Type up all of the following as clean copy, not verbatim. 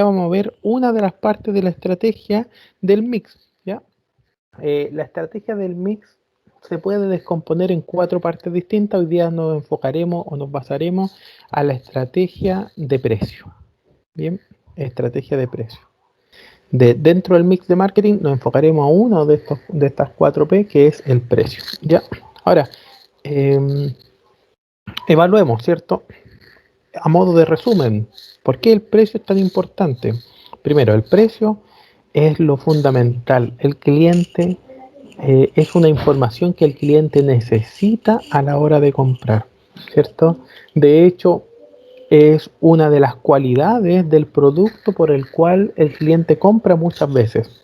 vamos a ver una de las partes de la estrategia del mix, ¿ya? La estrategia del mix se puede descomponer en cuatro partes distintas. Hoy día nos enfocaremos o nos basaremos a la estrategia de precio, ¿bien? Estrategia de precio. Dentro del mix de marketing nos enfocaremos a uno de estas 4P, que es el precio, ¿ya? Ahora, eh, evaluemos, ¿cierto? A modo de resumen, ¿por qué el precio es tan importante? Primero, el precio es lo fundamental. El cliente es una información que el cliente necesita a la hora de comprar, ¿cierto? De hecho, es una de las cualidades del producto por el cual el cliente compra muchas veces.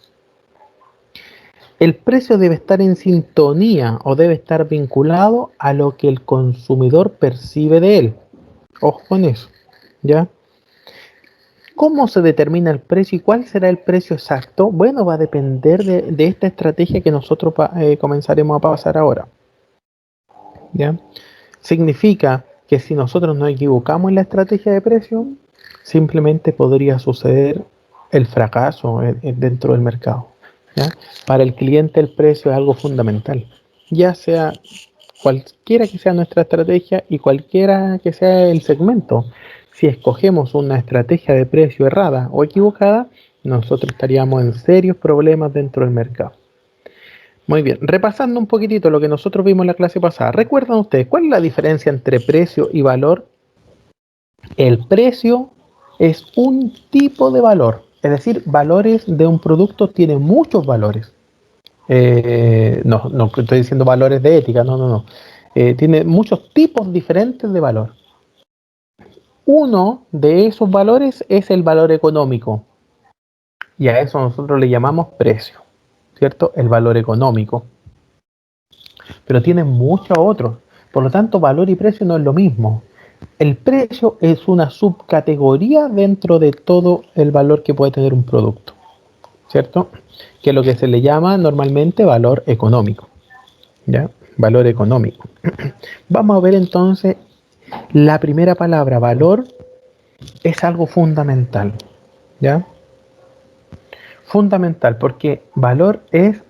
El precio debe estar en sintonía o debe estar vinculado a lo que el consumidor percibe de él. Ojo con eso, ¿ya? ¿Cómo se determina el precio y cuál será el precio exacto? Bueno, va a depender de esta estrategia que nosotros comenzaremos a pasar ahora, ¿ya? Significa que si nosotros nos equivocamos en la estrategia de precio, simplemente podría suceder el fracaso dentro del mercado, ¿ya? Para el cliente el precio es algo fundamental, ya sea cualquiera que sea nuestra estrategia y cualquiera que sea el segmento. Si escogemos una estrategia de precio errada o equivocada, nosotros estaríamos en serios problemas dentro del mercado. Muy bien, repasando un poquitito lo que nosotros vimos en la clase pasada, ¿recuerdan ustedes cuál es la diferencia entre precio y valor? El precio es un tipo de valor, es decir, valores de un producto tienen muchos valores. No estoy diciendo valores de ética, no. Tiene muchos tipos diferentes de valor. Uno de esos valores es el valor económico, y a eso nosotros le llamamos precio, ¿cierto? El valor económico. Pero tiene muchos otros. Por lo tanto, valor y precio no es lo mismo. El precio es una subcategoría dentro de todo el valor que puede tener un producto, ¿cierto? Que es lo que se le llama normalmente valor económico, ¿ya? Valor económico. Vamos a ver entonces la primera palabra, valor, es algo fundamental, ¿ya? Fundamental, porque valor es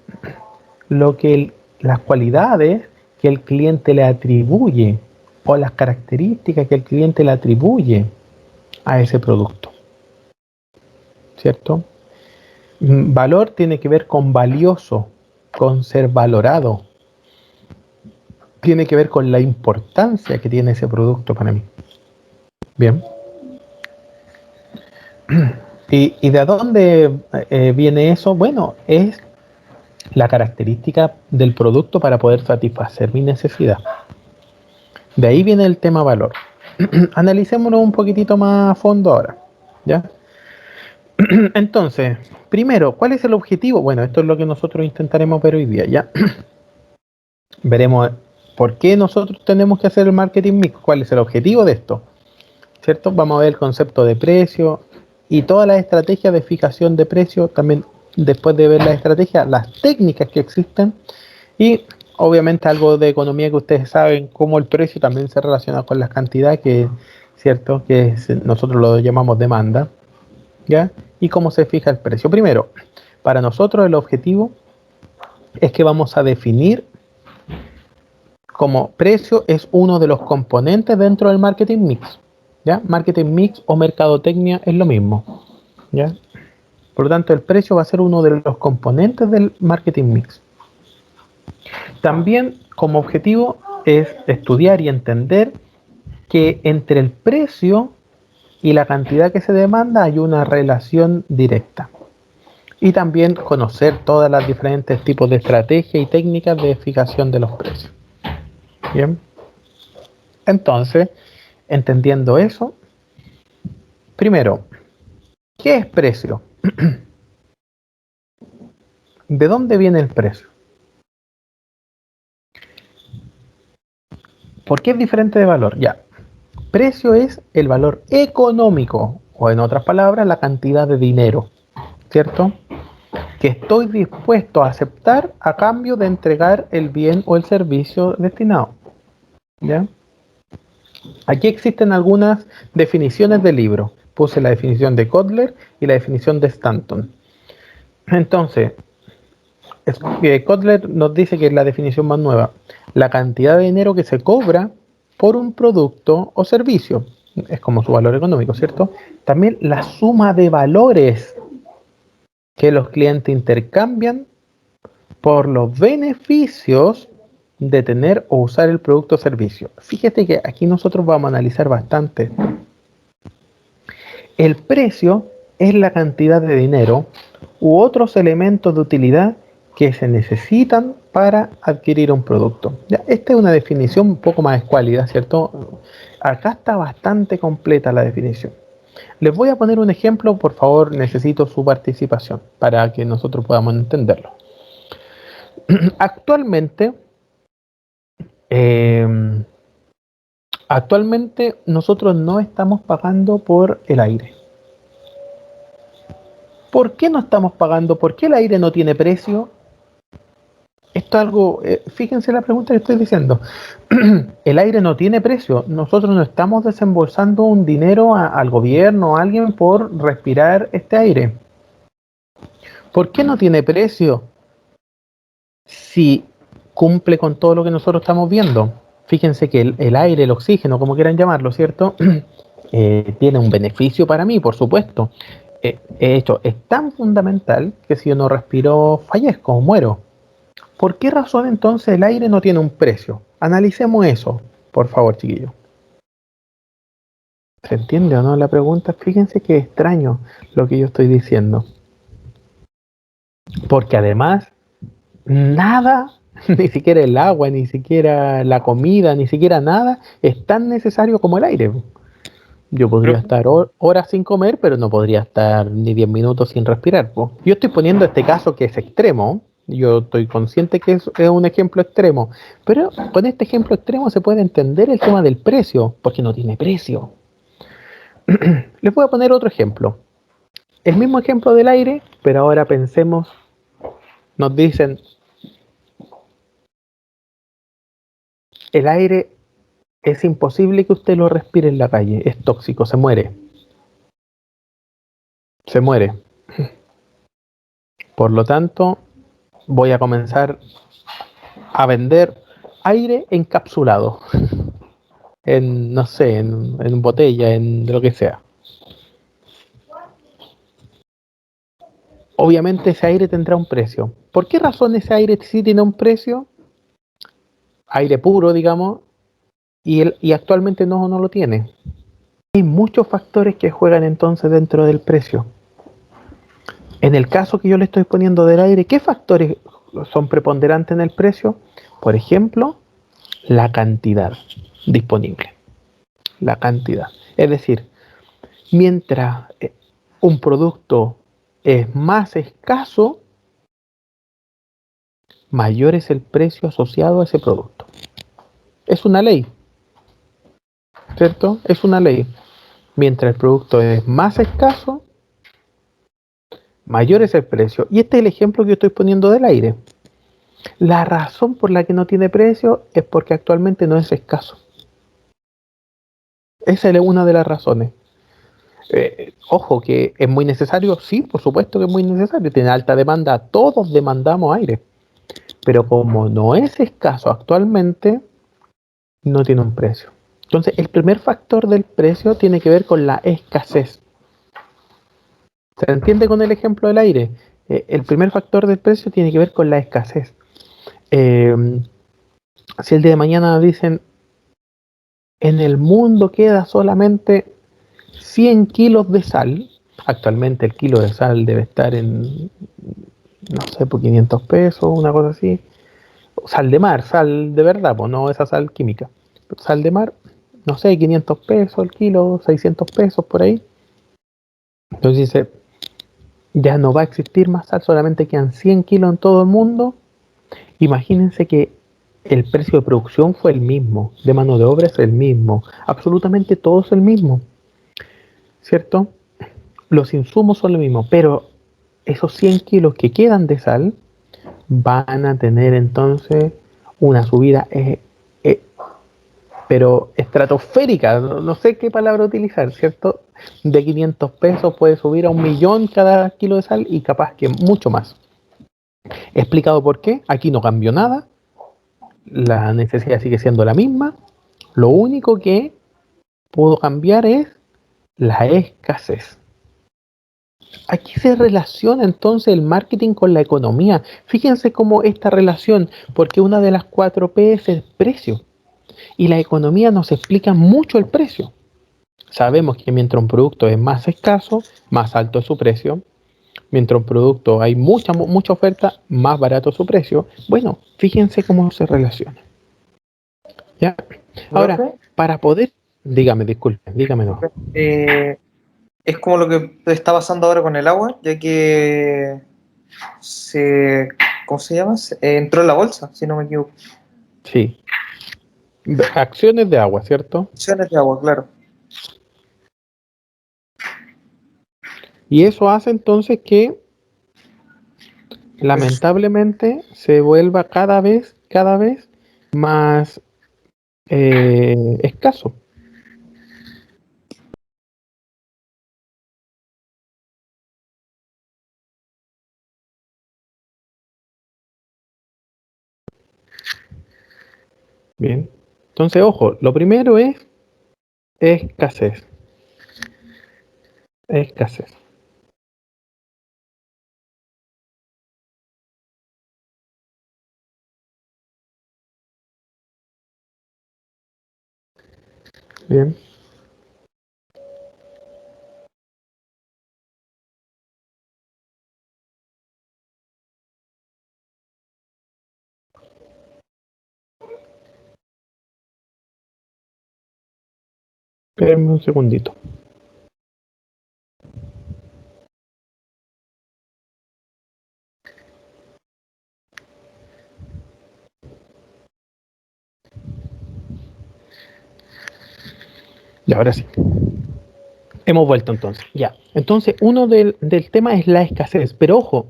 lo que las cualidades que el cliente le atribuye o las características que el cliente le atribuye a ese producto, ¿cierto? Valor tiene que ver con valioso, con ser valorado, tiene que ver con la importancia que tiene ese producto para mí. Bien. ¿Y de dónde viene eso? Bueno, es la característica del producto para poder satisfacer mi necesidad. De ahí viene el tema valor. Analicémoslo un poquitito más a fondo ahora, ¿ya? Entonces, primero, ¿cuál es el objetivo? Bueno, esto es lo que nosotros intentaremos ver hoy día, ¿ya? Veremos por qué nosotros tenemos que hacer el marketing mix, cuál es el objetivo de esto, ¿cierto? Vamos a ver el concepto de precio y todas las estrategias de fijación de precio, también después de ver las estrategias, las técnicas que existen y obviamente algo de economía que ustedes saben, cómo el precio también se relaciona con las cantidades, que cierto, nosotros lo llamamos demanda, ¿ya? Y cómo se fija el precio. Primero, para nosotros el objetivo es que vamos a definir como precio es uno de los componentes dentro del marketing mix, ¿ya? Marketing mix o mercadotecnia es lo mismo, ¿ya? Por lo tanto, el precio va a ser uno de los componentes del marketing mix. También como objetivo es estudiar y entender que entre el precio y la cantidad que se demanda hay una relación directa. Y también conocer todas las diferentes tipos de estrategias y técnicas de fijación de los precios. Bien. Entonces, entendiendo eso, primero, ¿qué es precio? ¿De dónde viene el precio? ¿Por qué es diferente de valor? Ya, precio es el valor económico, o en otras palabras, la cantidad de dinero, ¿cierto? Que estoy dispuesto a aceptar a cambio de entregar el bien o el servicio destinado, ¿ya? Aquí existen algunas definiciones del libro. puse la definición de Kotler y la definición de Stanton. Entonces, Kotler nos dice que es la definición más nueva, la cantidad de dinero que se cobra por un producto o servicio, es como su valor económico, ¿cierto? También la suma de valores que los clientes intercambian por los beneficios de tener o usar el producto o servicio. Fíjate que aquí nosotros vamos a analizar bastante. El precio es la cantidad de dinero u otros elementos de utilidad que se necesitan para adquirir un producto. Ya, esta es una definición un poco más escuálida, ¿cierto? Acá está bastante completa la definición. Les voy a poner un ejemplo, por favor, necesito su participación para que nosotros podamos entenderlo. Actualmente, eh, actualmente nosotros no estamos pagando por el aire. ¿Por qué no estamos pagando? ¿Por qué el aire no tiene precio? Esto es algo, fíjense la pregunta que estoy diciendo. El aire no tiene precio. Nosotros no estamos desembolsando un dinero al gobierno o a alguien por respirar este aire. ¿Por qué no tiene precio? Si cumple con todo lo que nosotros estamos viendo. Fíjense que el aire, el oxígeno, como quieran llamarlo, ¿cierto? Tiene un beneficio para mí, por supuesto. Hecho, es tan fundamental que si yo no respiro, fallezco o muero. ¿Por qué razón entonces el aire no tiene un precio? Analicemos eso, por favor, chiquillos. ¿Se entiende o no la pregunta? Fíjense que extraño lo que yo estoy diciendo. Porque además, nada, ni siquiera el agua, ni siquiera la comida, ni siquiera nada, es tan necesario como el aire. Yo podría estar horas sin comer, pero no podría estar ni 10 minutos sin respirar. Yo estoy poniendo este caso que es extremo. Yo estoy consciente que es un ejemplo extremo. Pero con este ejemplo extremo se puede entender el tema del precio, porque no tiene precio. Les voy a poner otro ejemplo. El mismo ejemplo del aire, pero ahora pensemos, nos dicen, el aire es imposible que usted lo respire en la calle, es tóxico, se muere. Se muere. Por lo tanto, voy a comenzar a vender aire encapsulado en, no sé, en botella, en lo que sea. Obviamente ese aire tendrá un precio. ¿Por qué razón ese aire sí tiene un precio? Aire puro, digamos, y actualmente no lo tiene. Hay muchos factores que juegan entonces dentro del precio. En el caso que yo le estoy poniendo del aire, ¿qué factores son preponderantes en el precio? Por ejemplo, la cantidad disponible. La cantidad. Es decir, mientras un producto es más escaso, mayor es el precio asociado a ese producto. Es una ley, ¿cierto? Es una ley. Mientras el producto es más escaso, mayor es el precio. Y este es el ejemplo que yo estoy poniendo del aire. La razón por la que no tiene precio es porque actualmente no es escaso. Esa es una de las razones. Ojo, que es muy necesario, sí, por supuesto que es muy necesario. Tiene alta demanda, todos demandamos aire. Pero como no es escaso actualmente, no tiene un precio. Entonces, el primer factor del precio tiene que ver con la escasez. ¿Se entiende con el ejemplo del aire? El primer factor del precio tiene que ver con la escasez. Eh, si el día de mañana dicen, en el mundo queda solamente 100 kilos de sal, actualmente el kilo de sal debe estar en, no sé, por 500 pesos, una cosa así. Sal de mar, sal de verdad, pues no esa sal química. Sal de mar, no sé, 500 pesos el kilo, 600 pesos por ahí. Entonces dice, ya no va a existir más sal, solamente quedan 100 kilos en todo el mundo. Imagínense que el precio de producción fue el mismo, de mano de obra es el mismo, absolutamente todo es el mismo, ¿cierto? Los insumos son lo mismo, pero esos 100 kilos que quedan de sal van a tener entonces una subida, pero estratosférica, no sé qué palabra utilizar, ¿cierto? de 500 pesos puede subir a 1.000.000 cada kilo de sal y capaz que mucho más. He explicado por qué, aquí no cambió nada, la necesidad sigue siendo la misma, lo único que pudo cambiar es la escasez. Aquí se relaciona entonces el marketing con la economía. Fíjense cómo esta relación, porque una de las 4P es el precio. Y la economía nos explica mucho el precio. Sabemos que mientras un producto es más escaso, más alto es su precio. Mientras un producto hay mucha oferta, más barato es su precio. Bueno, fíjense cómo se relaciona. ¿Ya? Ahora, Profe, para poder... Dígame, disculpe, dígame no. es como lo que está pasando ahora con el agua, ya que se, ¿cómo se llama? Entró en la bolsa, si no me equivoco. Sí. Acciones de agua, ¿cierto? Acciones de agua, claro. Y eso hace entonces que Eso, lamentablemente se vuelva cada vez más escaso. Bien. Entonces, ojo, lo primero es escasez. Escasez. Bien. Espérenme un segundito. Y ahora sí. Hemos vuelto entonces. Ya. Entonces, uno del tema es la escasez. Pero ojo,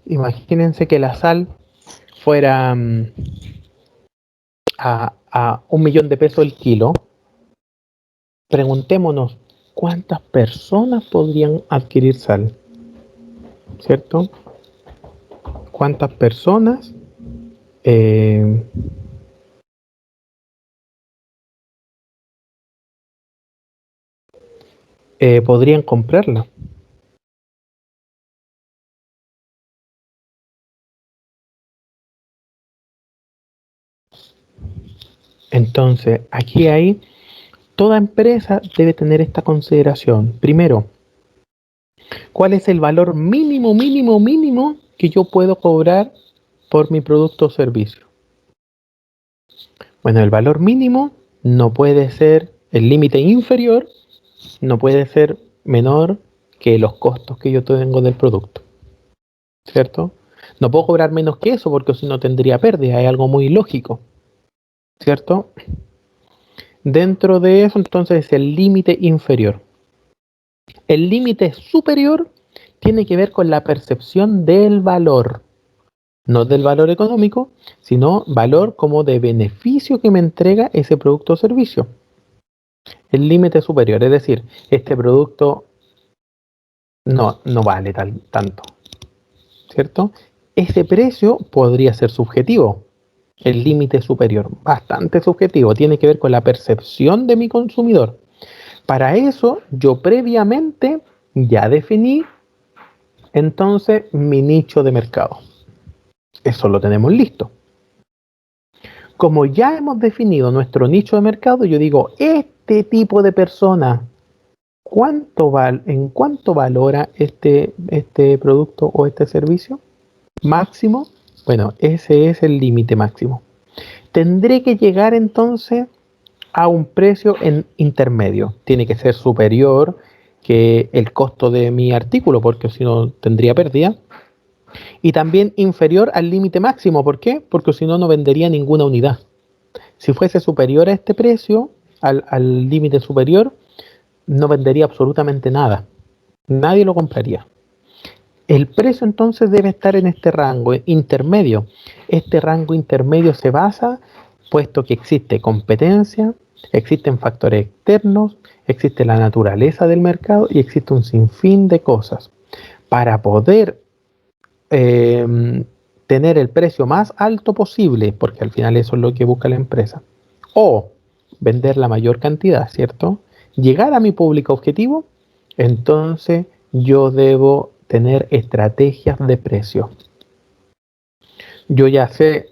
imagínense que la sal fuera a 1.000.000 de pesos el kilo. Preguntémonos, ¿cuántas personas podrían adquirir sal? ¿Cierto? ¿Cuántas personas eh, podrían comprarla? Entonces, aquí hay, toda empresa debe tener esta consideración. Primero, ¿cuál es el valor mínimo que yo puedo cobrar por mi producto o servicio? Bueno, el valor mínimo no puede ser, el límite inferior no puede ser menor que los costos que yo tengo del producto, ¿cierto? No puedo cobrar menos que eso porque si no tendría pérdida, es algo muy lógico, ¿cierto? Dentro de eso entonces es el límite inferior. El límite superior tiene que ver con la percepción del valor, no del valor económico, sino valor como de beneficio que me entrega ese producto o servicio. El límite superior, es decir, este producto no vale tanto, ¿cierto? Ese precio podría ser subjetivo, el límite superior, bastante subjetivo, tiene que ver con la percepción de mi consumidor. Para eso, yo previamente ya definí entonces mi nicho de mercado. Eso lo tenemos listo. Como ya hemos definido nuestro nicho de mercado, yo digo, este tipo de persona, ¿en cuánto valora este producto o este servicio? Máximo, bueno, ese es el límite máximo. Tendré que llegar entonces a un precio en intermedio. Tiene que ser superior que el costo de mi artículo, porque si no tendría pérdida. Y también inferior al límite máximo. ¿Por qué? Porque si no, no vendería ninguna unidad. Si fuese superior a este precio, al límite superior, no vendería absolutamente nada. Nadie lo compraría. El precio entonces debe estar en este rango intermedio. Este rango intermedio se basa, puesto que existe competencia, Existen factores externos, existe la naturaleza del mercado y existe un sinfín de cosas. Para poder tener el precio más alto posible, porque al final eso es lo que busca la empresa, o vender la mayor cantidad, ¿cierto? Llegar a mi público objetivo, entonces yo debo tener estrategias de precio. Yo ya sé,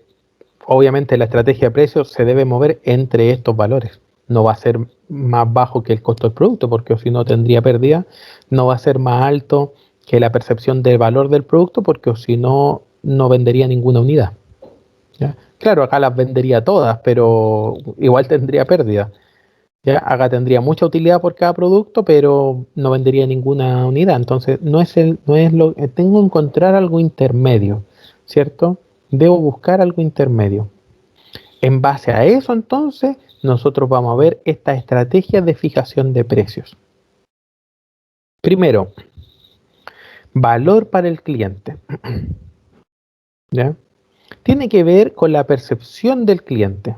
obviamente la estrategia de precio se debe mover entre estos valores. No va a ser más bajo que el costo del producto, porque si no tendría pérdida. No va a ser más alto que la percepción del valor del producto, porque si no, no vendería ninguna unidad. ¿Ya? Claro, acá las vendería todas, pero igual tendría pérdida. ¿Ya? Acá tendría mucha utilidad por cada producto, pero no vendería ninguna unidad. Entonces, tengo que encontrar algo intermedio, ¿cierto? Debo buscar algo intermedio. En base a eso, entonces, nosotros vamos a ver estas estrategias de fijación de precios. Primero, valor para el cliente. ¿Ya? Tiene que ver con la percepción del cliente.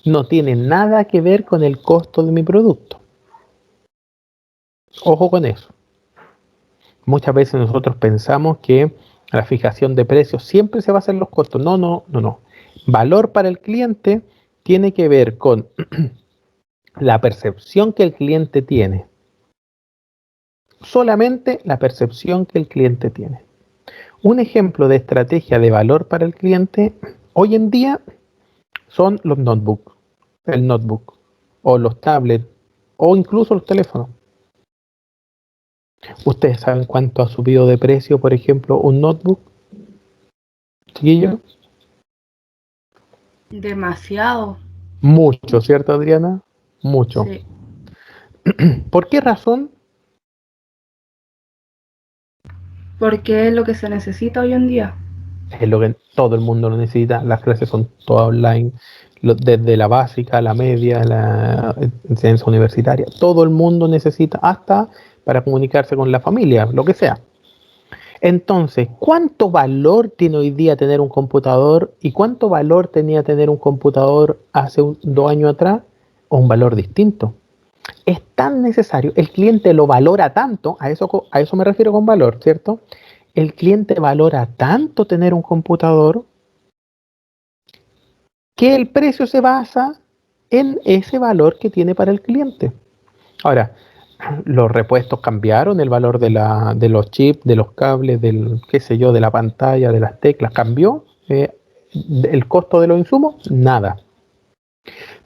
No tiene nada que ver con el costo de mi producto. Ojo con eso. Muchas veces nosotros pensamos que la fijación de precios siempre se basa en los costos. No, no, no, no. Valor para el cliente tiene que ver con la percepción que el cliente tiene. Solamente la percepción que el cliente tiene. Un ejemplo de estrategia de valor para el cliente hoy en día son los notebooks, el notebook, o los tablets, o incluso los teléfonos. ¿Ustedes saben cuánto ha subido de precio, por ejemplo, un notebook, chiquillo? Demasiado. Mucho, ¿cierto, Adriana? Mucho. Sí. ¿Por qué razón? Porque es lo que se necesita hoy en día. Es lo que todo el mundo lo necesita. Las clases son todas online, desde la básica, la media, la enseñanza universitaria. Todo el mundo necesita, hasta para comunicarse con la familia, lo que sea. Entonces, ¿cuánto valor tiene hoy día tener un computador y cuánto valor tenía tener un computador hace 2 años atrás? O un valor distinto. Es tan necesario, el cliente lo valora tanto, a eso me refiero con valor, ¿cierto? El cliente valora tanto tener un computador que el precio se basa en ese valor que tiene para el cliente. Ahora, los repuestos cambiaron, el valor de los chips, de los cables, del qué sé yo, de la pantalla, de las teclas, cambió. El costo de los insumos, nada.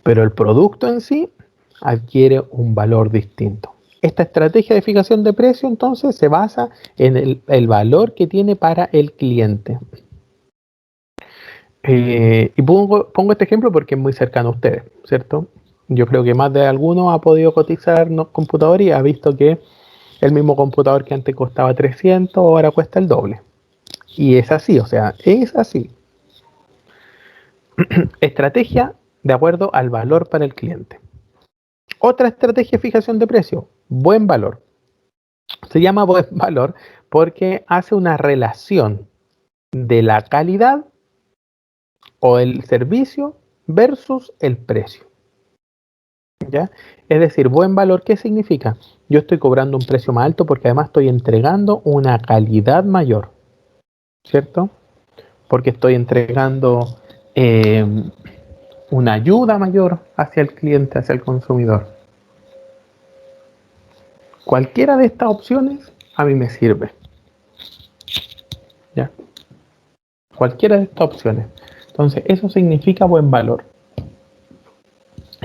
Pero el producto en sí adquiere un valor distinto. Esta estrategia de fijación de precio entonces se basa en el valor que tiene para el cliente. Y pongo este ejemplo porque es muy cercano a ustedes, ¿cierto? Yo creo que más de alguno ha podido cotizar computador y ha visto que el mismo computador que antes costaba 300 ahora cuesta el doble. Y es así, o sea, es así. Estrategia de acuerdo al valor para el cliente. Otra estrategia de fijación de precio, buen valor. Se llama buen valor porque hace una relación de la calidad o el servicio versus el precio. ¿Ya? Es decir, buen valor, ¿qué significa? Yo estoy cobrando un precio más alto porque además estoy entregando una calidad mayor, ¿cierto? Porque estoy entregando eh, una ayuda mayor hacia el cliente, hacia el consumidor. Cualquiera de estas opciones a mí me sirve. ¿Ya? Cualquiera de estas opciones. Entonces, eso significa buen valor.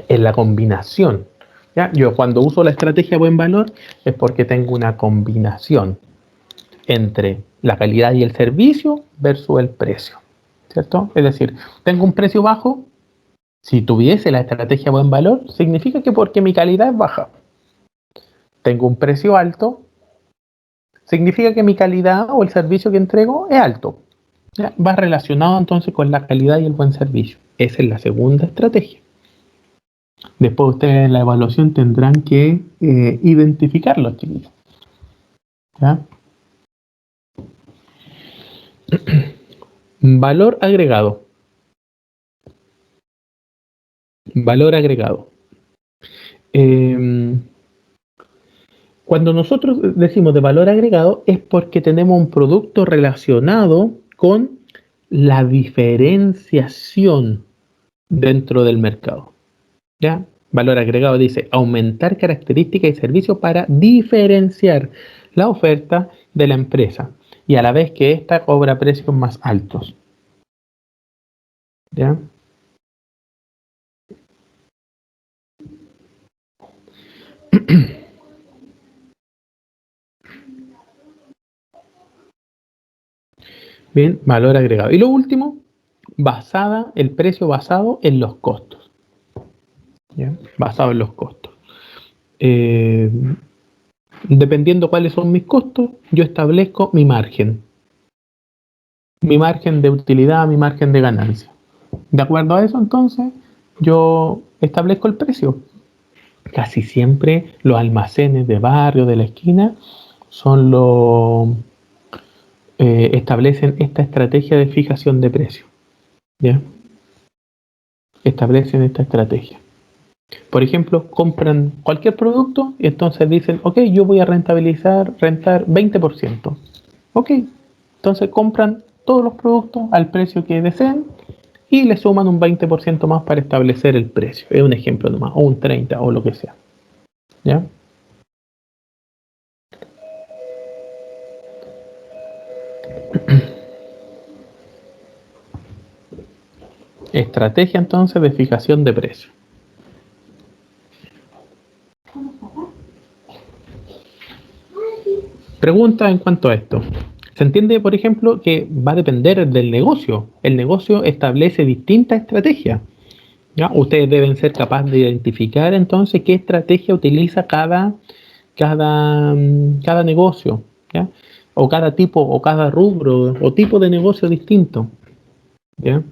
En la combinación. ¿Ya? Yo cuando uso la estrategia buen valor es porque tengo una combinación entre la calidad y el servicio versus el precio. ¿Cierto? Es decir, tengo un precio bajo. Si tuviese la estrategia buen valor, significa que porque mi calidad es baja. Tengo un precio alto, significa que mi calidad o el servicio que entrego es alto. ¿Ya? Va relacionado entonces con la calidad y el buen servicio. Esa es la segunda estrategia. Después ustedes en la evaluación tendrán que identificarlos, chiquillos. ¿Ya? Valor agregado. Valor agregado. Eh, Cuando nosotros decimos de valor agregado es porque tenemos un producto relacionado con la diferenciación dentro del mercado. ¿Ya? Valor agregado dice aumentar características y servicios para diferenciar la oferta de la empresa y a la vez que ésta cobra precios más altos. ¿Ya? Bien, valor agregado. Y lo último, el precio basado en los costos. ¿Ya? Basado en los costos. Eh, Dependiendo cuáles son mis costos, yo establezco mi margen de utilidad, mi margen de ganancia. De acuerdo a eso, entonces, yo establezco el precio. Casi siempre los almacenes de barrio, de la esquina, son los establecen esta estrategia de fijación de precio. ¿Ya? Establecen esta estrategia. Por ejemplo, compran cualquier producto y entonces dicen, ok, yo voy a rentar 20%. Ok, entonces compran todos los productos al precio que deseen y le suman un 20% más para establecer el precio. Es un ejemplo nomás, o un 30% o lo que sea. ¿Ya? Estrategia entonces de fijación de precio. Pregunta en cuanto a esto. Se entiende, por ejemplo, que va a depender del negocio. El negocio establece distintas estrategias. ¿Ya? Ustedes deben ser capaces de identificar entonces qué estrategia utiliza cada negocio, ¿ya? O cada tipo, o cada rubro, o tipo de negocio distinto. ¿Ya?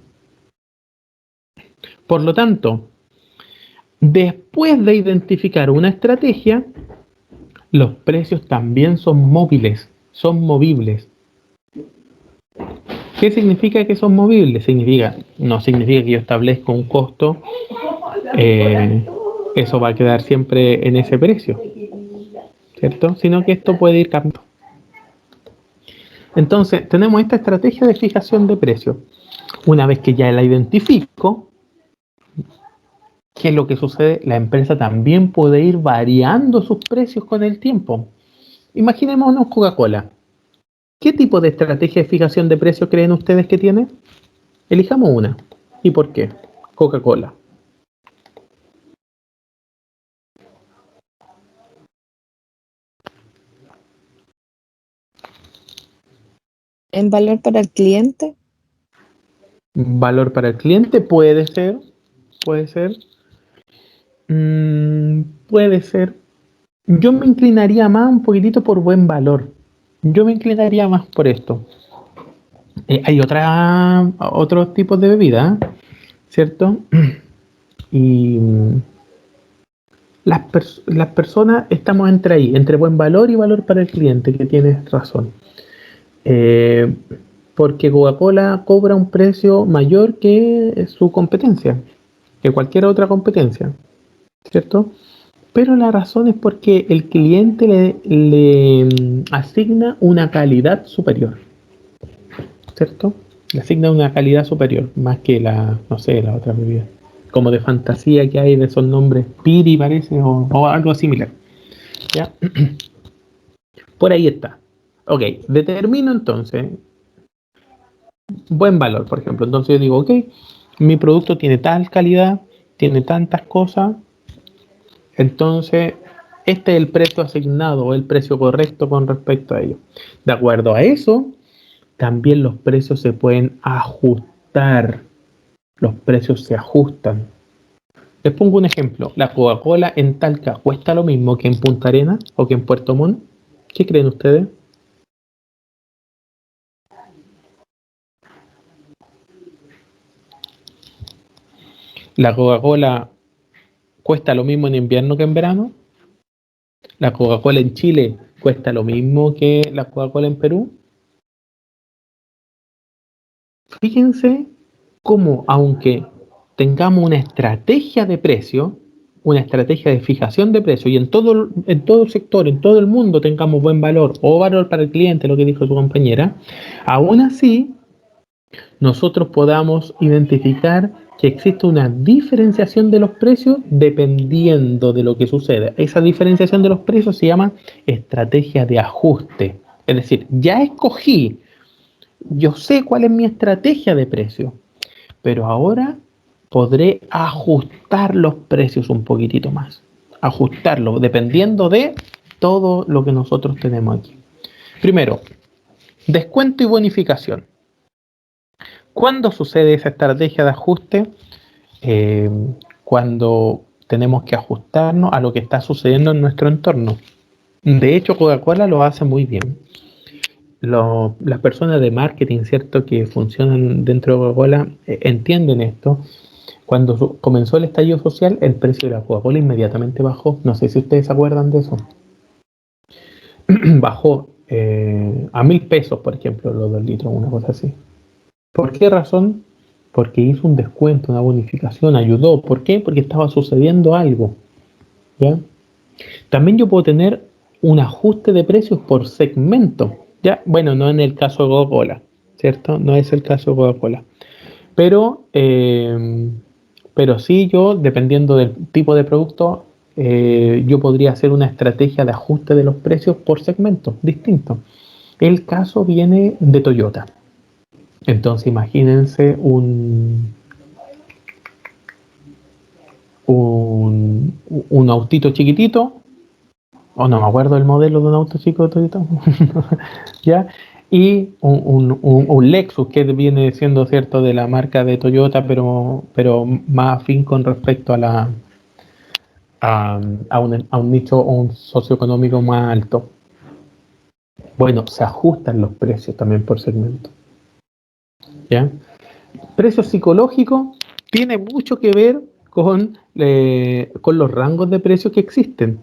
Por lo tanto, después de identificar una estrategia, los precios también son móviles, son movibles. ¿Qué significa que son movibles? No significa que yo establezca un costo, eh, eso va a quedar siempre en ese precio, ¿cierto? Sino que esto puede ir cambiando. Entonces, tenemos esta estrategia de fijación de precios. Una vez que ya la identifico, ¿qué es lo que sucede? La empresa también puede ir variando sus precios con el tiempo. Imaginémonos Coca-Cola. ¿Qué tipo de estrategia de fijación de precios creen ustedes que tiene? Elijamos una. ¿Y por qué? Coca-Cola. En valor para el cliente, Valor para el cliente puede ser, puede ser. Yo me inclinaría más un poquitito por buen valor. Yo me inclinaría más por esto. Hay otros tipos de bebida, ¿cierto? Y las personas estamos entre ahí, entre buen valor y valor para el cliente, que tienes razón. Eh, Porque Coca-Cola cobra un precio mayor que su competencia, que cualquier otra competencia, ¿cierto? Pero la razón es porque el cliente le asigna una calidad superior, ¿cierto? Le asigna una calidad superior, más que no sé, la otra bebida. Como de fantasía que hay de esos nombres, Piri parece, o algo similar. ¿Ya? Por ahí está. Ok, determino entonces buen valor, por ejemplo. Entonces yo digo, ok, mi producto tiene tal calidad, tiene tantas cosas, entonces este es el precio asignado o el precio correcto con respecto a ello. De acuerdo a eso, también los precios se pueden ajustar. Los precios se ajustan. Les pongo un ejemplo. La Coca-Cola en Talca cuesta lo mismo que en Punta Arenas o que en Puerto Montt. ¿Qué creen ustedes? La Coca-Cola cuesta lo mismo en invierno que en verano. La Coca-Cola en Chile cuesta lo mismo que la Coca-Cola en Perú. Fíjense cómo, aunque tengamos una estrategia de precio, una estrategia de fijación de precio, y en todo el sector, en todo el mundo tengamos buen valor o valor para el cliente, lo que dijo su compañera, aún así nosotros podamos identificar que existe una diferenciación de los precios dependiendo de lo que sucede. Esa diferenciación de los precios se llama estrategia de ajuste. Es decir, ya escogí, yo sé cuál es mi estrategia de precio, pero ahora podré ajustar los precios un poquitito más. Ajustarlo dependiendo de todo lo que nosotros tenemos aquí. Primero, descuento y bonificación. ¿Cuándo sucede esa estrategia de ajuste? Eh, Cuando tenemos que ajustarnos a lo que está sucediendo en nuestro entorno. De hecho, Coca-Cola lo hace muy bien. Las personas de marketing, ¿cierto?, que funcionan dentro de Coca-Cola, entienden esto. Cuando comenzó el estallido social, el precio de la Coca-Cola inmediatamente bajó. No sé si ustedes se acuerdan de eso. Bajó a 1.000 pesos, por ejemplo, los 2 litros, una cosa así. ¿Por qué razón? Porque hizo un descuento, una bonificación, ayudó. ¿Por qué? Porque estaba sucediendo algo. ¿Ya? También yo puedo tener un ajuste de precios por segmento. ¿Ya? Bueno, no en el caso de Coca-Cola, ¿cierto? No es el caso de Coca-Cola. Pero sí, yo, dependiendo del tipo de producto, yo podría hacer una estrategia de ajuste de los precios por segmento distinto. El caso viene de Toyota. Entonces imagínense un autito chiquitito, o no me acuerdo el modelo de un auto chico de Toyota, ¿ya? Y un Lexus que viene siendo, cierto, de la marca de Toyota, pero más afín con respecto a un nicho o un socioeconómico más alto. Bueno, se ajustan los precios también por segmento. ¿Ya? Precio psicológico tiene mucho que ver con los rangos de precios que existen.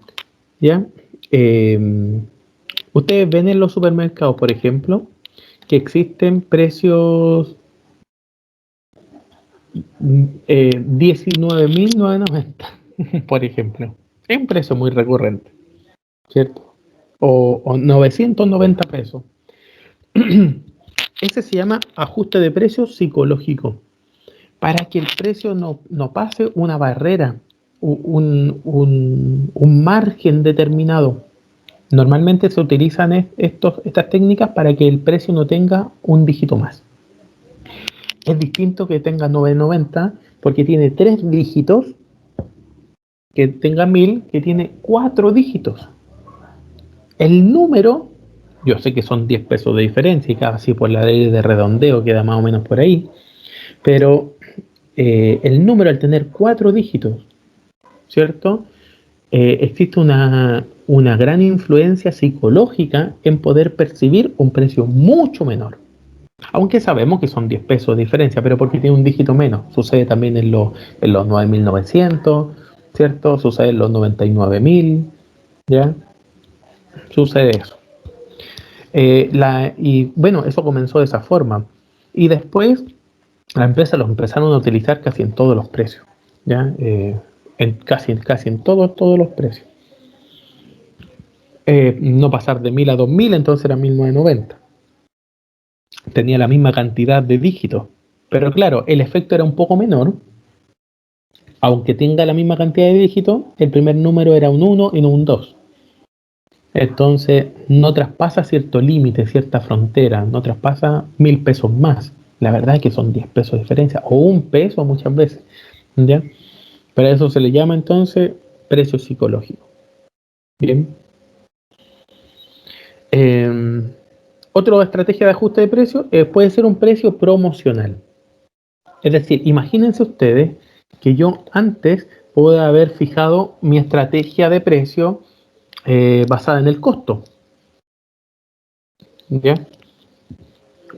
¿Ya? Ustedes ven en los supermercados, por ejemplo, que existen precios 19.990, por ejemplo. Es un precio muy recurrente, ¿cierto? O 990 pesos. Ese se llama ajuste de precios psicológico, para que el precio no pase una barrera, un margen determinado. Normalmente se utilizan estas técnicas para que el precio no tenga un dígito más. Es distinto que tenga 990 porque tiene 3 dígitos, que tenga 1.000 que tiene 4 dígitos. El número, yo sé que son 10 pesos de diferencia y casi por la ley de redondeo queda más o menos por ahí, pero el número, al tener 4 dígitos, ¿cierto? Existe una gran influencia psicológica en poder percibir un precio mucho menor. Aunque sabemos que son 10 pesos de diferencia, pero porque tiene un dígito menos. Sucede también en los 9.900, ¿cierto? Sucede en los 99.000, ¿ya? Sucede eso. Y bueno, eso comenzó de esa forma. Y después la empresa los empezaron a utilizar casi en todos los precios, ¿ya? Casi en todos los precios. No pasar de 1.000 a 2.000, entonces era 1.990. Tenía la misma cantidad de dígitos, pero claro, el efecto era un poco menor. Aunque tenga la misma cantidad de dígitos, el primer número era un 1 y no un 2. Entonces no traspasa cierto límite, cierta frontera, no traspasa 1.000 pesos más. La verdad es que son 10 pesos de diferencia, o 1 peso muchas veces, ¿ya? Pero a eso se le llama entonces precio psicológico. Bien. Otra estrategia de ajuste de precio puede ser un precio promocional. Es decir, imagínense ustedes que yo antes puedo haber fijado mi estrategia de precio basada en el costo. ¿Ya?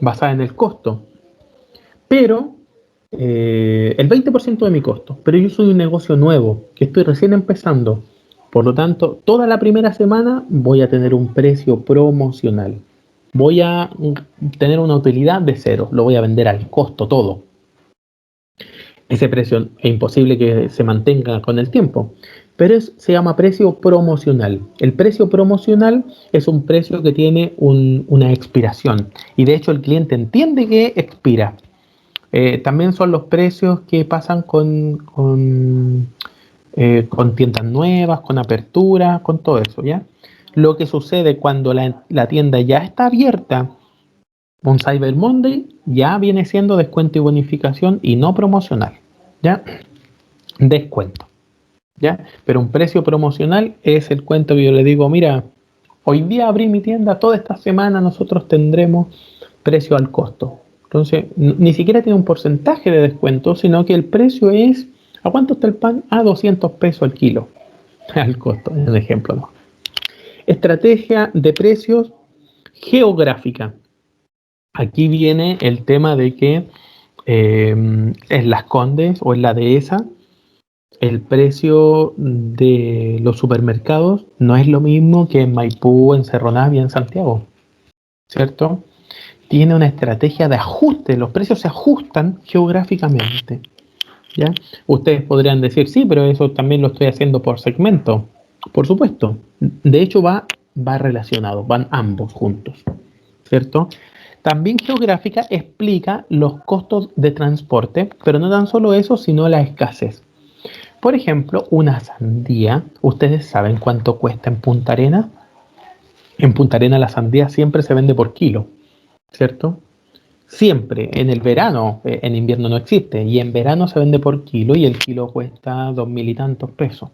Basada en el costo. Pero el 20% de mi costo. Pero yo soy un negocio nuevo, que estoy recién empezando. Por lo tanto, toda la primera semana voy a tener un precio promocional. Voy a tener una utilidad de 0. Lo voy a vender al costo todo. Ese precio es imposible que se mantenga con el tiempo, pero se llama precio promocional. El precio promocional es un precio que tiene una expiración y de hecho el cliente entiende que expira. También son los precios que pasan con tiendas nuevas, con apertura, con todo eso, ¿ya? Lo que sucede cuando la tienda ya está abierta, un Cyber Monday ya viene siendo descuento y bonificación y no promocional, ¿ya? Descuento, ¿ya? Pero un precio promocional es el cuento que yo le digo, mira, hoy día abrí mi tienda, toda esta semana nosotros tendremos precio al costo. Entonces, ni siquiera tiene un porcentaje de descuento, sino que el precio es, ¿a cuánto está el pan? A 200 pesos al kilo, al costo, es un ejemplo, ¿no? Estrategia de precios geográfica. Aquí viene el tema de que en Las Condes o en la Dehesa, el precio de los supermercados no es lo mismo que en Maipú, en Cerro Navia, en Santiago, ¿cierto? Tiene una estrategia de ajuste, los precios se ajustan geográficamente, ¿ya? Ustedes podrían decir, sí, pero eso también lo estoy haciendo por segmento. Por supuesto, de hecho va relacionado, van ambos juntos, ¿cierto? También geográfica explica los costos de transporte, pero no tan solo eso, sino la escasez. Por ejemplo, una sandía, ¿ustedes saben cuánto cuesta en Punta Arenas? En Punta Arenas la sandía siempre se vende por kilo, ¿cierto? Siempre, en el verano, en invierno no existe, y en verano se vende por kilo y el kilo cuesta 2.000 y tantos pesos,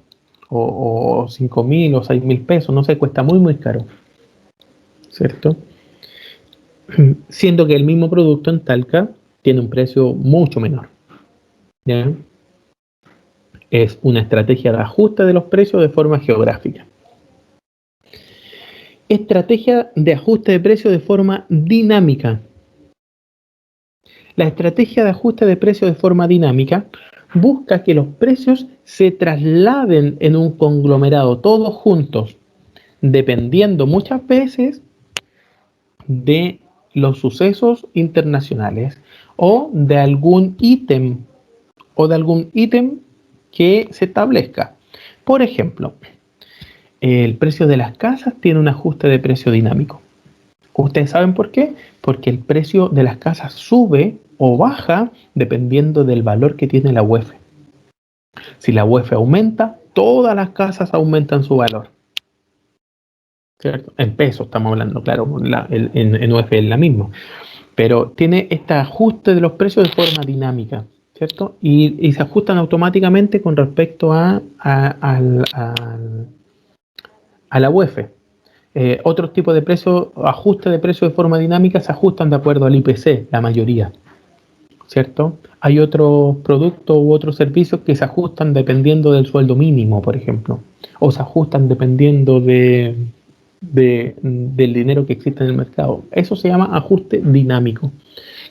o 5.000 o 6.000 pesos, no sé, cuesta muy caro, ¿cierto? Siendo que el mismo producto en Talca tiene un precio mucho menor, ¿ya? Es una estrategia de ajuste de los precios de forma geográfica. Estrategia de ajuste de precios de forma dinámica. La estrategia de ajuste de precios de forma dinámica busca que los precios se trasladen en un conglomerado todos juntos, dependiendo muchas veces de los sucesos internacionales o de algún ítem que se establezca. Por ejemplo, el precio de las casas tiene un ajuste de precio dinámico. ¿Ustedes saben por qué? Porque el precio de las casas sube o baja dependiendo del valor que tiene la UEF. Si la UEF aumenta, todas las casas aumentan su valor, ¿cierto? En pesos estamos hablando, claro, en UEF es la misma. Pero tiene este ajuste de los precios de forma dinámica, ¿cierto? Y se ajustan automáticamente con respecto a la UEF. Otros tipos de precios, ajuste de precios de forma dinámica, se ajustan de acuerdo al IPC, la mayoría, ¿cierto? Hay otros productos u otros servicios que se ajustan dependiendo del sueldo mínimo, por ejemplo, o se ajustan dependiendo del dinero que existe en el mercado. Eso se llama ajuste dinámico,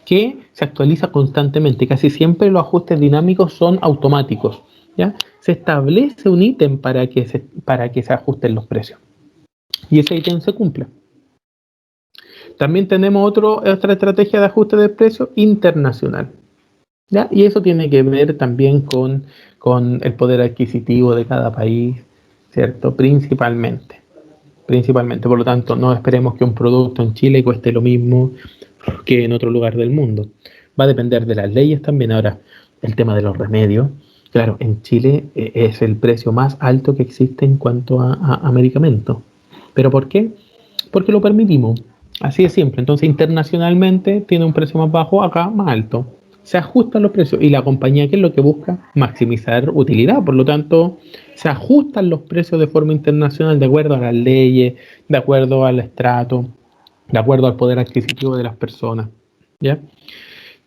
que se actualiza constantemente. Casi siempre los ajustes dinámicos son automáticos, ¿ya? Se establece un ítem para que se ajusten los precios y ese ítem se cumple. También tenemos otra estrategia de ajuste de precio internacional, ¿ya? Y eso tiene que ver también con el poder adquisitivo de cada país, ¿cierto? Principalmente. Por lo tanto, no esperemos que un producto en Chile cueste lo mismo que en otro lugar del mundo. Va a depender de las leyes también. Ahora, el tema de los remedios. Claro, en Chile es el precio más alto que existe en cuanto a medicamentos. ¿Pero por qué? Porque lo permitimos. Así de simple. Entonces, internacionalmente tiene un precio más bajo, acá más alto. Se ajustan los precios y la compañía, ¿qué es lo que busca? Maximizar utilidad. Por lo tanto, se ajustan los precios de forma internacional de acuerdo a las leyes, de acuerdo al estrato, de acuerdo al poder adquisitivo de las personas, ¿ya?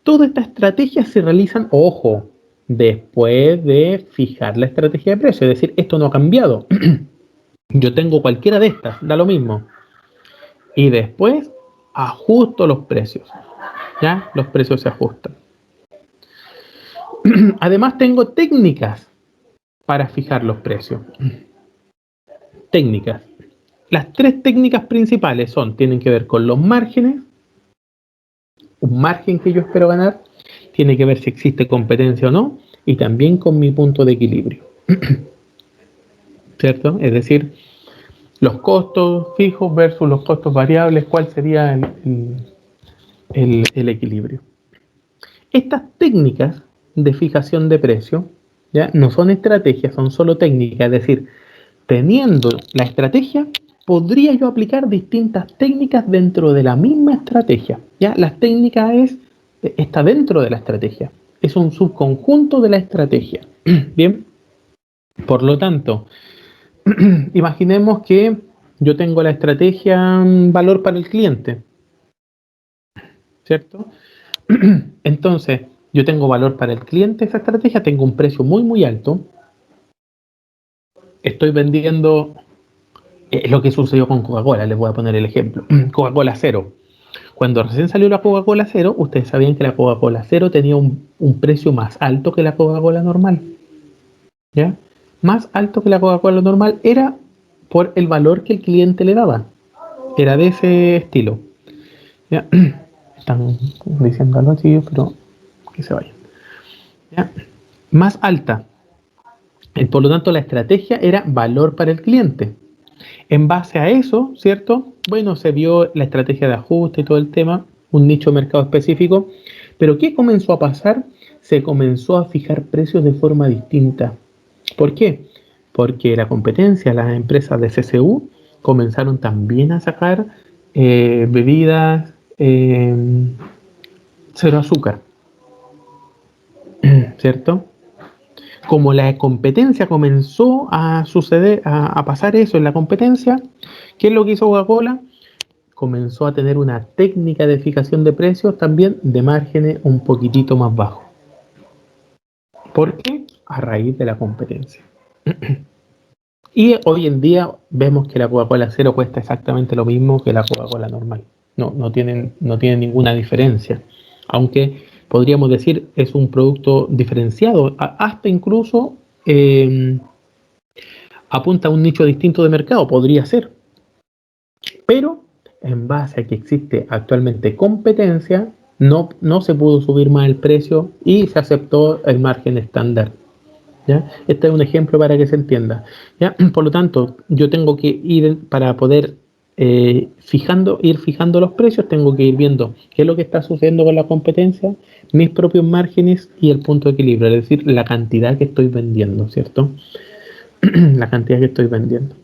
Todas estas estrategias se realizan, ojo, después de fijar la estrategia de precio. Es decir, esto no ha cambiado. Yo tengo cualquiera de estas, da lo mismo. Y después ajusto los precios, ¿ya? Los precios se ajustan. Además tengo técnicas para fijar los precios. Técnicas. Las tres técnicas principales tienen que ver con los márgenes, un margen que yo espero ganar, tiene que ver si existe competencia o no, y también con mi punto de equilibrio. ¿Cierto? Es decir, los costos fijos versus los costos variables, ¿cuál sería el equilibrio? Estas técnicas de fijación de precio, ¿ya? No son estrategias, son solo técnicas, es decir, teniendo la estrategia, podría yo aplicar distintas técnicas dentro de la misma estrategia. ¿Ya? Las técnicas está dentro de la estrategia, es un subconjunto de la estrategia. Bien, por lo tanto, imaginemos que yo tengo la estrategia valor para el cliente, ¿cierto? Entonces, yo tengo valor para el cliente, esa estrategia, tengo un precio muy, muy alto. Estoy vendiendo lo que sucedió con Coca-Cola, les voy a poner el ejemplo. Coca-Cola Cero. Cuando recién salió la Coca-Cola Cero, ustedes sabían que la Coca-Cola Cero tenía un precio más alto que la Coca-Cola normal. ¿Ya? Más alto que la Coca-Cola normal era por el valor que el cliente le daba. Era de ese estilo. ¿Ya? Están diciendo algo así, pero que se vayan. ¿Ya? Más alta. Por lo tanto, la estrategia era valor para el cliente. En base a eso, ¿cierto? Bueno, se vio la estrategia de ajuste y todo el tema, un nicho de mercado específico, pero ¿qué comenzó a pasar? Se comenzó a fijar precios de forma distinta. ¿Por qué? Porque la competencia, las empresas de CCU, comenzaron también a sacar bebidas cero azúcar, ¿cierto? Como la competencia comenzó a suceder, a pasar eso en la competencia, ¿qué es lo que hizo Coca-Cola? Comenzó a tener una técnica de fijación de precios también de márgenes un poquitito más bajos. ¿Por qué? A raíz de la competencia. Y hoy en día vemos que la Coca-Cola Cero cuesta exactamente lo mismo que la Coca-Cola normal. No tienen ninguna diferencia. Aunque podríamos decir es un producto diferenciado, hasta incluso apunta a un nicho distinto de mercado, podría ser. Pero en base a que existe actualmente competencia, no se pudo subir más el precio y se aceptó el margen estándar. ¿Ya? Este es un ejemplo para que se entienda. ¿Ya? Por lo tanto, yo tengo que ir para poder ir fijando los precios, tengo que ir viendo qué es lo que está sucediendo con la competencia, mis propios márgenes y el punto de equilibrio, es decir, la cantidad que estoy vendiendo, ¿cierto? La cantidad que estoy vendiendo.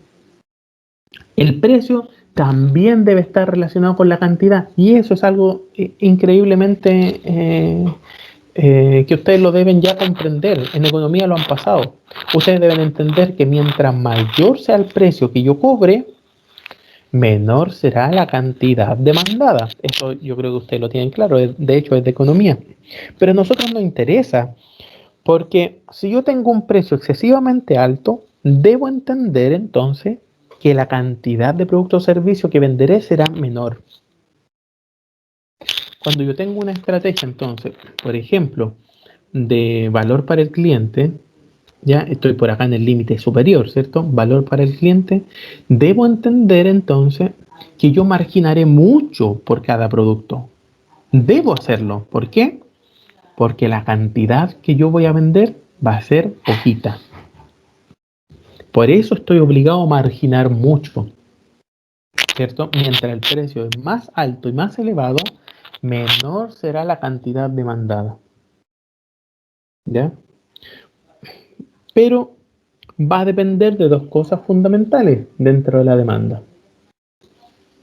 El precio también debe estar relacionado con la cantidad y eso es algo increíblemente que ustedes lo deben ya comprender. En economía lo han pasado. Ustedes deben entender que mientras mayor sea el precio que yo cobre, menor será la cantidad demandada. Eso yo creo que ustedes lo tienen claro, de hecho es de economía. Pero a nosotros nos interesa porque si yo tengo un precio excesivamente alto, debo entender entonces que la cantidad de productos o servicios que venderé será menor. Cuando yo tengo una estrategia, entonces, por ejemplo, de valor para el cliente, ya estoy por acá en el límite superior, ¿cierto? Valor para el cliente, debo entender entonces que yo marginaré mucho por cada producto. Debo hacerlo. ¿Por qué? Porque la cantidad que yo voy a vender va a ser poquita. Por eso estoy obligado a marginar mucho, ¿cierto? Mientras el precio es más alto y más elevado, menor será la cantidad demandada. ¿Ya? Pero va a depender de dos cosas fundamentales dentro de la demanda.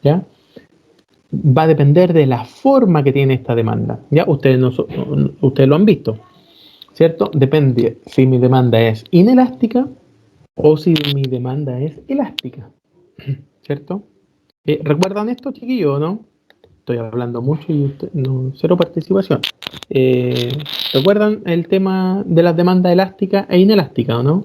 ¿Ya? Va a depender de la forma que tiene esta demanda. ¿Ya? Ustedes lo han visto, ¿cierto? Depende si mi demanda es inelástica o si mi demanda es elástica, ¿cierto? ¿Recuerdan esto, chiquillos, no? Estoy hablando mucho y cero participación. Eh, ¿Recuerdan el tema de las demandas elásticas e inelásticas, o no?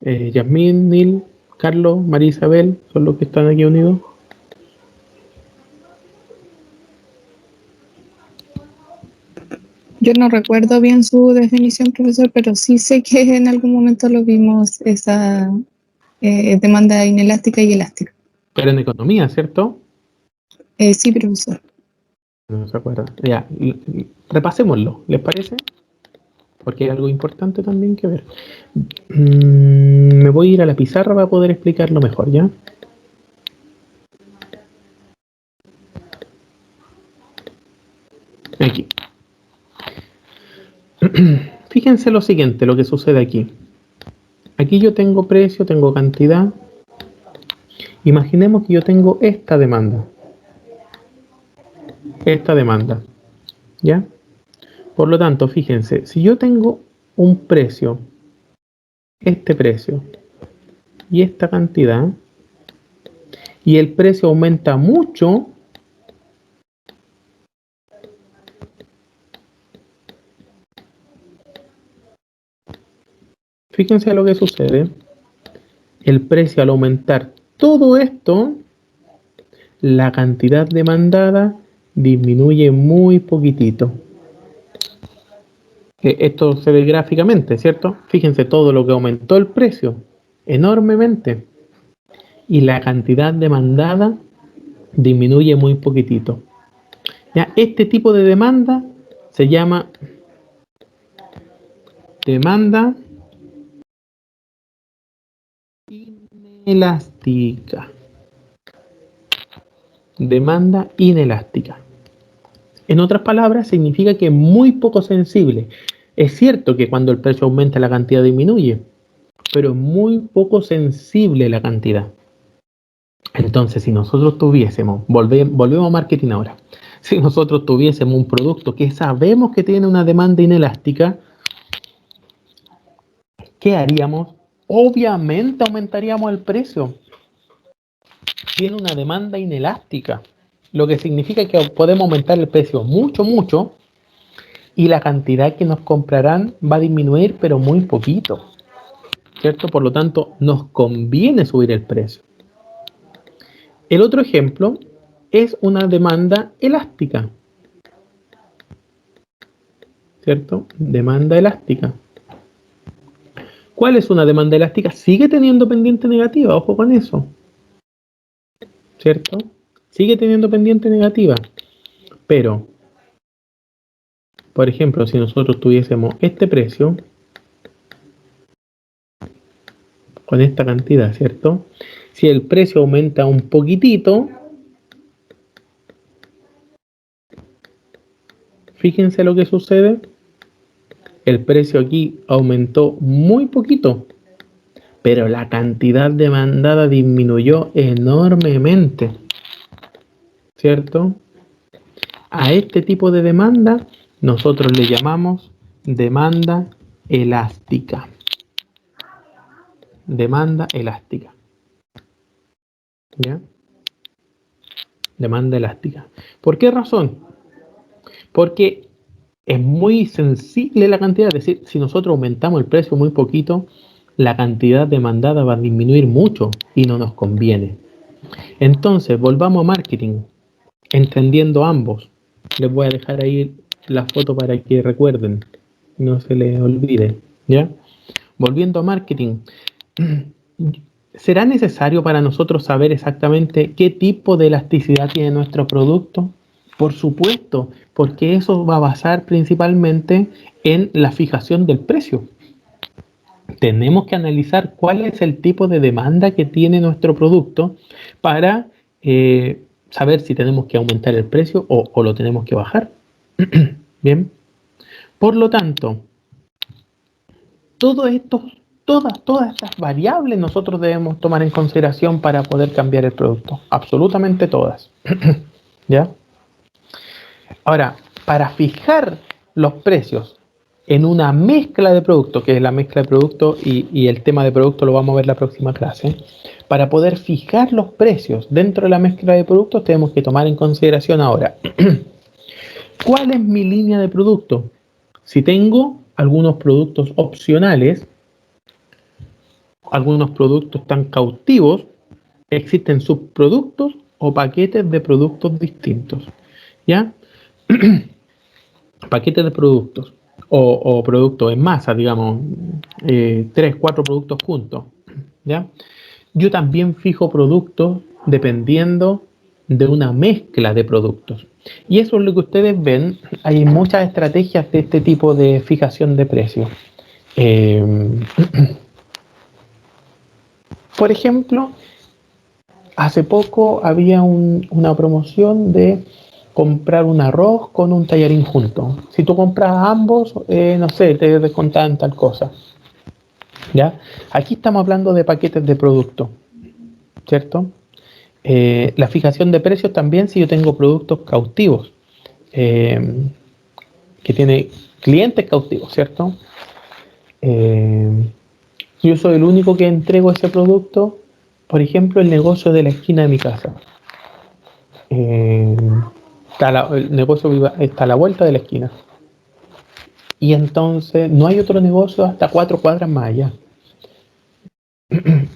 Yasmín, Nil, Carlos, María Isabel, son los que están aquí unidos. Yo no recuerdo bien su definición, profesor, pero sí sé que en algún momento lo vimos, esa demanda inelástica y elástica. Pero en economía, ¿cierto? Sí, profesor. No se acuerda. Ya, repasémoslo, ¿les parece? Porque hay algo importante también que ver. Me voy a ir a la pizarra para poder explicarlo mejor, ¿ya? Aquí. Fíjense lo siguiente, lo que sucede aquí. Aquí yo tengo precio, tengo cantidad. Imaginemos que yo tengo esta demanda. Esta demanda, ¿ya? Por lo tanto, fíjense, si yo tengo un precio, este precio y esta cantidad, y el precio aumenta mucho, fíjense lo que sucede. El precio al aumentar todo esto, la cantidad demandada disminuye muy poquitito. Esto se ve gráficamente, ¿cierto? Fíjense todo lo que aumentó el precio enormemente y la cantidad demandada disminuye muy poquitito. Ya, este tipo de demanda se llama demanda inelástica. Demanda inelástica. En otras palabras, significa que es muy poco sensible. Es cierto que cuando el precio aumenta la cantidad disminuye, pero es muy poco sensible la cantidad. Entonces, si nosotros tuviésemos, volvemos a marketing ahora, si nosotros tuviésemos un producto que sabemos que tiene una demanda inelástica, ¿qué haríamos? Obviamente aumentaríamos el precio. Tiene una demanda inelástica, lo que significa que podemos aumentar el precio mucho, mucho, y la cantidad que nos comprarán va a disminuir, pero muy poquito, ¿cierto? Por lo tanto, nos conviene subir el precio. El otro ejemplo es una demanda elástica, ¿cierto? Demanda elástica. ¿Cuál es una demanda elástica? Sigue teniendo pendiente negativa, ojo con eso, ¿cierto? Sigue teniendo pendiente negativa, pero, por ejemplo, si nosotros tuviésemos este precio con esta cantidad, ¿cierto? Si el precio aumenta un poquitito, fíjense lo que sucede. El precio aquí aumentó muy poquito, pero la cantidad demandada disminuyó enormemente, ¿cierto? A este tipo de demanda nosotros le llamamos demanda elástica. Demanda elástica. ¿Ya? Demanda elástica. ¿Por qué razón? Porque es muy sensible la cantidad, es decir, si nosotros aumentamos el precio muy poquito, la cantidad demandada va a disminuir mucho y no nos conviene. Entonces, volvamos a marketing, entendiendo ambos. Les voy a dejar ahí la foto para que recuerden, no se les olvide, ¿ya? Volviendo a marketing, ¿será necesario para nosotros saber exactamente qué tipo de elasticidad tiene nuestro producto? Por supuesto, porque eso va a basar principalmente en la fijación del precio. Tenemos que analizar cuál es el tipo de demanda que tiene nuestro producto para saber si tenemos que aumentar el precio o lo tenemos que bajar. Bien, por lo tanto, todo esto, todas estas variables nosotros debemos tomar en consideración para poder cambiar el producto. Absolutamente todas. ¿Ya? Ahora, para fijar los precios en una mezcla de productos, que es la mezcla de productos y el tema de productos lo vamos a ver la próxima clase, para poder fijar los precios dentro de la mezcla de productos tenemos que tomar en consideración ahora, ¿cuál es mi línea de producto? Si tengo algunos productos opcionales, algunos productos tan cautivos, existen subproductos o paquetes de productos distintos, ¿ya? paquetes de productos o productos en masa, digamos, 3, 4 productos juntos, ¿ya? Yo también fijo productos dependiendo de una mezcla de productos. Y eso es lo que ustedes ven. Hay muchas estrategias de este tipo de fijación de precios. Por ejemplo, hace poco había una promoción de comprar un arroz con un tallarín junto. Si tú compras ambos, no sé, te descontan tal cosa. ¿Ya? Aquí estamos hablando de paquetes de producto, ¿cierto? La fijación de precios también si yo tengo productos cautivos, que tiene clientes cautivos, ¿cierto? Yo soy el único que entrego ese producto, por ejemplo, el negocio de la esquina de mi casa. El negocio está a la vuelta de la esquina. Y entonces no hay otro negocio hasta 4 cuadras más allá.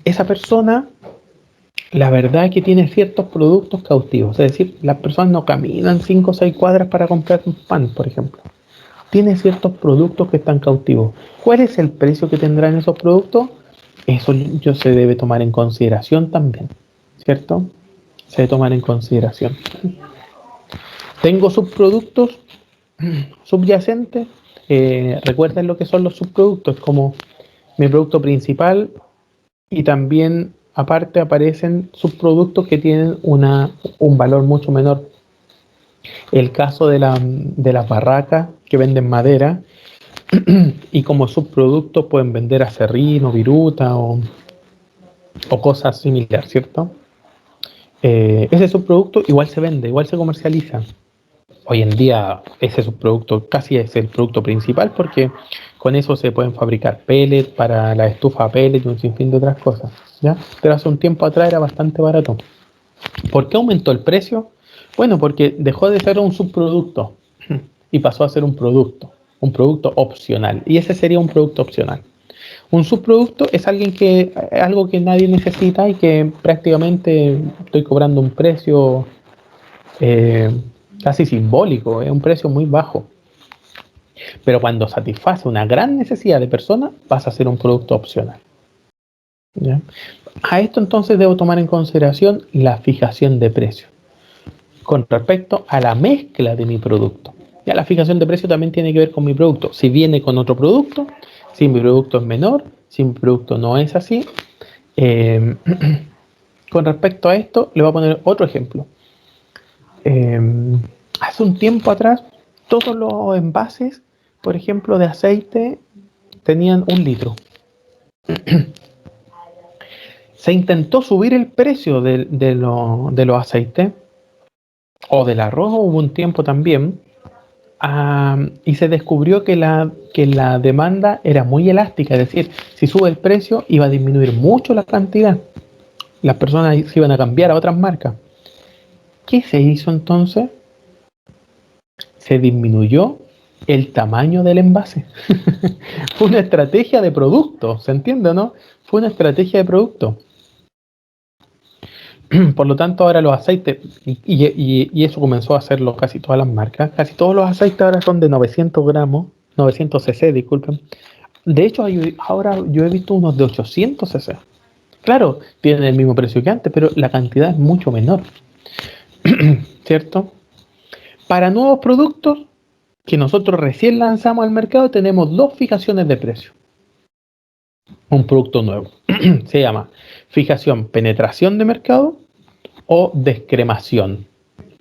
Esa persona, la verdad es que tiene ciertos productos cautivos. Es decir, las personas no caminan 5 o 6 cuadras para comprar un pan, por ejemplo. Tiene ciertos productos que están cautivos. ¿Cuál es el precio que tendrán esos productos? Eso se debe tomar en consideración también, ¿cierto? Se debe tomar en consideración. Tengo subproductos subyacentes. Recuerden lo que son los subproductos, como mi producto principal, y también aparte aparecen subproductos que tienen un valor mucho menor. El caso de las barracas que venden madera y como subproductos pueden vender aserrín o viruta o cosas similares, ¿cierto? Ese subproducto igual se vende, igual se comercializa. Hoy en día ese subproducto casi es el producto principal porque con eso se pueden fabricar pellets para la estufa a pellet y un sinfín de otras cosas, ¿ya? Pero hace un tiempo atrás era bastante barato. ¿Por qué aumentó el precio? Bueno, porque dejó de ser un subproducto y pasó a ser un producto opcional. Y ese sería un producto opcional. Un subproducto es algo que nadie necesita y que prácticamente estoy cobrando un precio casi simbólico, es un precio muy bajo. Pero cuando satisface una gran necesidad de personas, pasa a ser un producto opcional. ¿Ya? A esto entonces debo tomar en consideración la fijación de precio con respecto a la mezcla de mi producto. Ya la fijación de precio también tiene que ver con mi producto. Si viene con otro producto, si mi producto es menor, si mi producto no es así. Con respecto a esto, le voy a poner otro ejemplo. Hace un tiempo atrás, todos los envases, por ejemplo, de aceite, tenían 1 litro. Se intentó subir el precio de los aceites, o del arroz, hubo un tiempo también, y se descubrió que la demanda era muy elástica, es decir, si sube el precio iba a disminuir mucho la cantidad, las personas se iban a cambiar a otras marcas. ¿Qué se hizo entonces? Se disminuyó el tamaño del envase. Fue una estrategia de producto, ¿se entiende o no? Fue una estrategia de producto. Por lo tanto, ahora los aceites, y eso comenzó a hacerlo casi todas las marcas, casi todos los aceites ahora son de 900 gramos, 900 cc, disculpen. De hecho, ahora yo he visto unos de 800 cc. Claro, tienen el mismo precio que antes, pero la cantidad es mucho menor. ¿Cierto? Para nuevos productos que nosotros recién lanzamos al mercado, tenemos 2 fijaciones de precio. Un producto nuevo. Se llama fijación penetración de mercado o descremación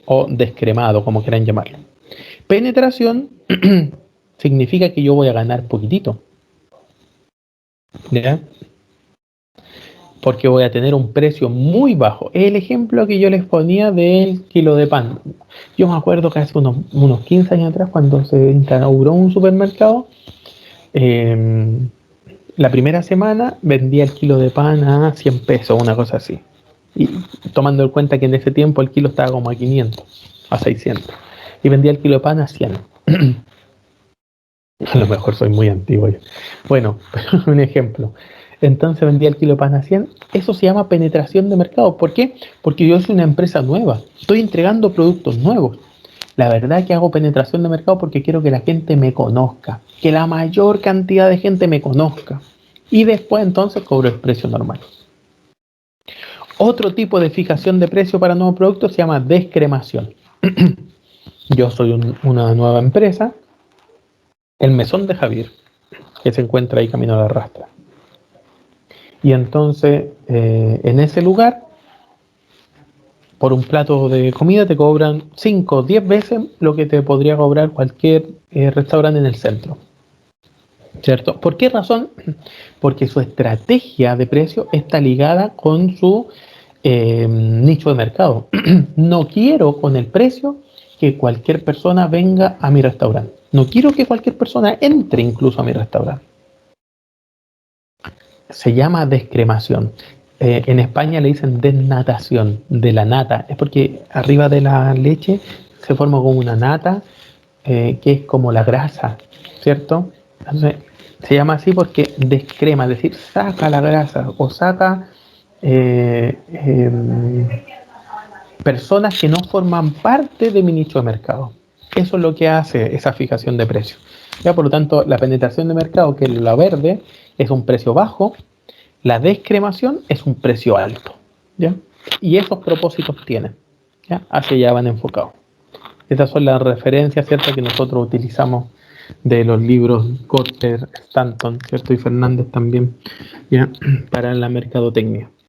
o descremado, como quieran llamarlo. Penetración significa que yo voy a ganar poquitito, ¿ya? Porque voy a tener un precio muy bajo. El ejemplo que yo les ponía del kilo de pan. Yo me acuerdo que hace unos 15 años atrás, cuando se inauguró un supermercado, la primera semana vendía el kilo de pan a 100 pesos, una cosa así. Y tomando en cuenta que en ese tiempo el kilo estaba como a 500, a 600. Y vendía el kilo de pan a 100. A lo mejor soy muy antiguo yo. Bueno, un ejemplo. Entonces vendía el kilo de pan a 100. Eso se llama penetración de mercado. ¿Por qué? Porque yo soy una empresa nueva. Estoy entregando productos nuevos. La verdad que hago penetración de mercado porque quiero que la gente me conozca, que la mayor cantidad de gente me conozca. Y después entonces cobro el precio normal. Otro tipo de fijación de precio para nuevos productos se llama descremación. Yo soy una nueva empresa, el mesón de Javier, que se encuentra ahí camino a la rastra. Y entonces, en ese lugar, por un plato de comida te cobran 5 o 10 veces lo que te podría cobrar cualquier restaurante en el centro. ¿Cierto? ¿Por qué razón? Porque su estrategia de precio está ligada con su nicho de mercado. No quiero con el precio que cualquier persona venga a mi restaurante. No quiero que cualquier persona entre incluso a mi restaurante. Se llama descremación. En España le dicen desnatación de la nata. Es porque arriba de la leche se forma como una nata que es como la grasa, ¿cierto? Entonces se llama así porque descrema, es decir, saca la grasa o saca eh, eh, personas que no forman parte de mi nicho de mercado. Eso es lo que hace esa fijación de precios. Ya, por lo tanto, la penetración de mercado, que es la verde, es un precio bajo. La descremación es un precio alto, ¿ya? Y esos propósitos tienen, ¿ya? Hacia allá van enfocados. Estas son las referencias, ¿cierto?, que nosotros utilizamos de los libros Kotler, Stanton, ¿cierto?, y Fernández también, ¿ya?, para la mercadotecnia.